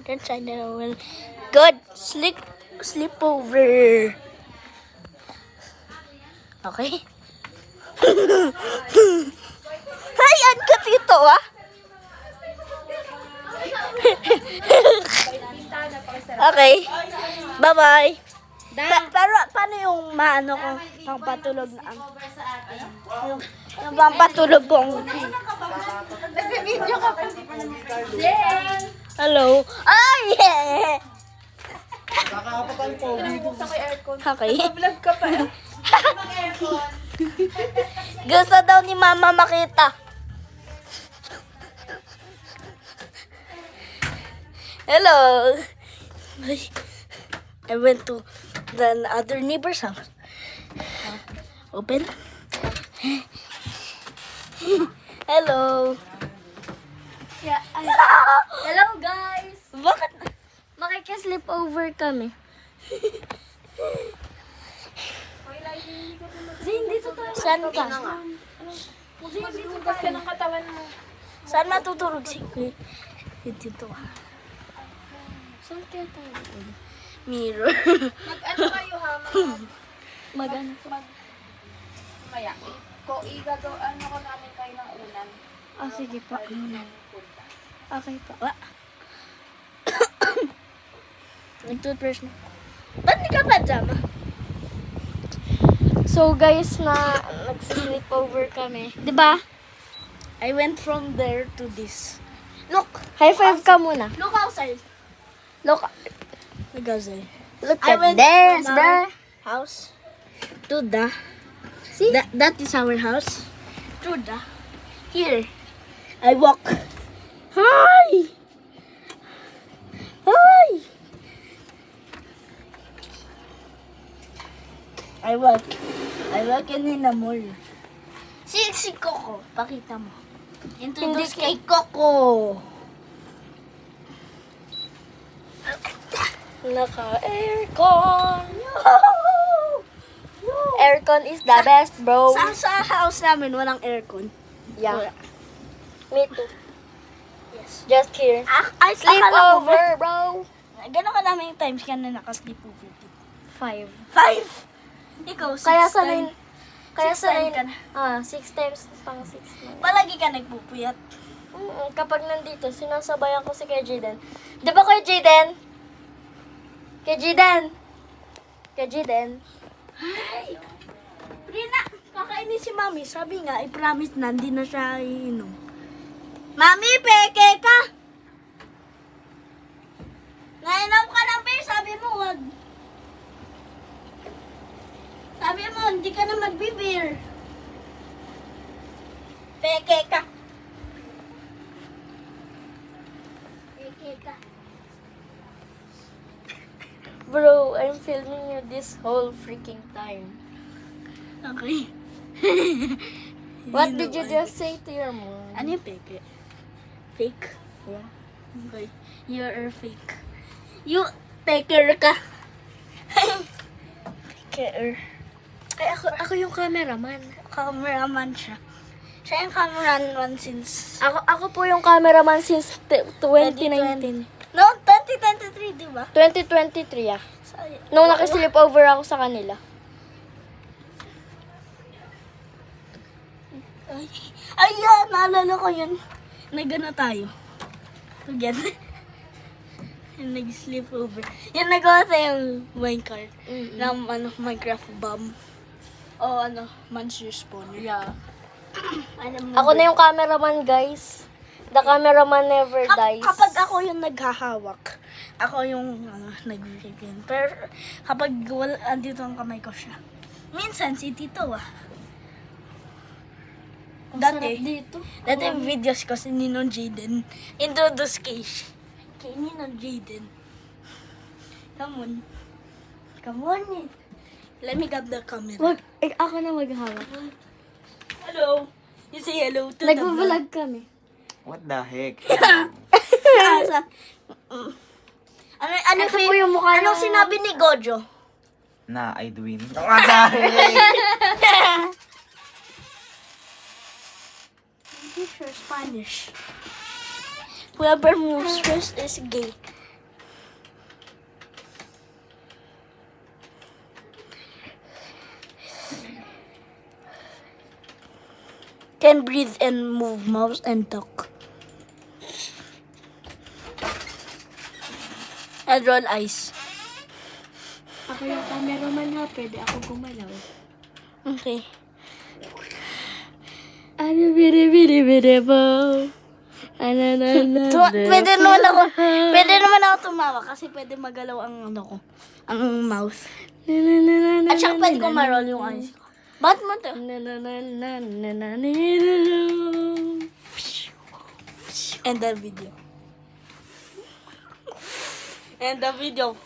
and channel. Good sleepover. Okay? Ayan ka dito, ah. Okay. Bye-bye. Pero paano yung maano ko? Pangpatulog na ang... Yung pangpatulog kong... Nag-video ka pa. Hello. Ay! Yeah. Nakakapatay po. Buksan ko yung aircon. Okay. Vlog ka pa. Gusto daw ni Mama makita. Hello. I went to the other neighbor's house. Open. Hello. Yeah, hello guys. Bakit? Makikisleepover kami. Zin, dito tayo. Saan ka? Zin, dito tayo. Ka ng katawan mo. Saan matutulog si Kuya? Dito. Saan kaya tayo? Mirror. Mag-ano kayo ha? Magano? Maya. Ano ko namin kayo ng unan. Ah, sige pa. Okay pa. Nag-toothbrush na. Ba't di ka pajama? So guys, nag-sleepover kami. 'Di ba? I went from there to this. Look! High five ka muna. Look outside. Look, Look outside. look I at went this, from bro. our house to the... See? That is our house. To the... Here. I walk. Hi! Hi! I walk in the mall. Si Coco, pakita mo. Introduce kay Coco. Naka-aircon. Aircon is the best, bro. Sa house namin, walang aircon. Yeah. Me too. Yes. Just here. I Sleepover, bro. Gano'n ka namin times ka na naka-sleepover dito? 5. 5! Ikaw, 6 Kaya times. sanay, kaya Six times sanay, ka na. 6 times, pang 6 na. Palagi ka nagpupuyat. Kapag nandito, sinasabayan ko si Kuya Jaden. Di ba Kuya Jaden? Kuya Jaden? Kuya Jaden? Ay! Rina, kakainis si Mami. Sabi nga, I-promise na, hindi na siya iinom. Mami, peke ka! Nainom ka ng beer, sabi mo, wag. Sabi mo, hindi ka na magbibir. Peke ka. Peke ka. Bro, I'm filming you this whole freaking time. Okay. What did you just say to your mom? Ano yung peke? Fake? Yeah. Okay. You're fake. You peker ka. Peker. Ay, ako yung cameraman. Cameraman siya. Siya yung cameraman since... Ako po yung cameraman since 2019. No, 2023, di ba? 2023, ah. Sorry. Nung nakasleepover ako sa kanila. Ayan, naalala ko yun. Nagano tayo. Together. Yung nag-sleep over. Yan, nagawa tayong minecart. Ng Minecraft bomb. O monster spawner. Yeah. Ano mo Ako na yung cameraman, guys. The cameraman never dies. Kapag ako yung naghahawak, ako yung nag-review. Pero kapag andito ang kamay ko siya. Minsan, si Tito Ang sarap Dati dito. yung videos ko si Ninong Jaden. Introduce kay Ninong Jaden. Come on. Come on. Let me grab the camera. Wag, ako na maghahawak. Hello. You say hello to the vlog. Nagvo-vlog kami. What the heck? Ano Ito po yung mukha Anong ng- sinabi ni Gojo? Na, I win. What the heck? English or Spanish? Whoever moves first is gay. can breathe and move mouse and talk. And roll eyes. Ako yung cameraman ha, pwede ako gumalaw. Okay. Ano biri po? Pwede naman ako tumawa kasi pwede magalaw ang ano ko, ang mouth. At saka pwede ko ma-roll yung eyes ko. Ba't mo to? End the video. End the video.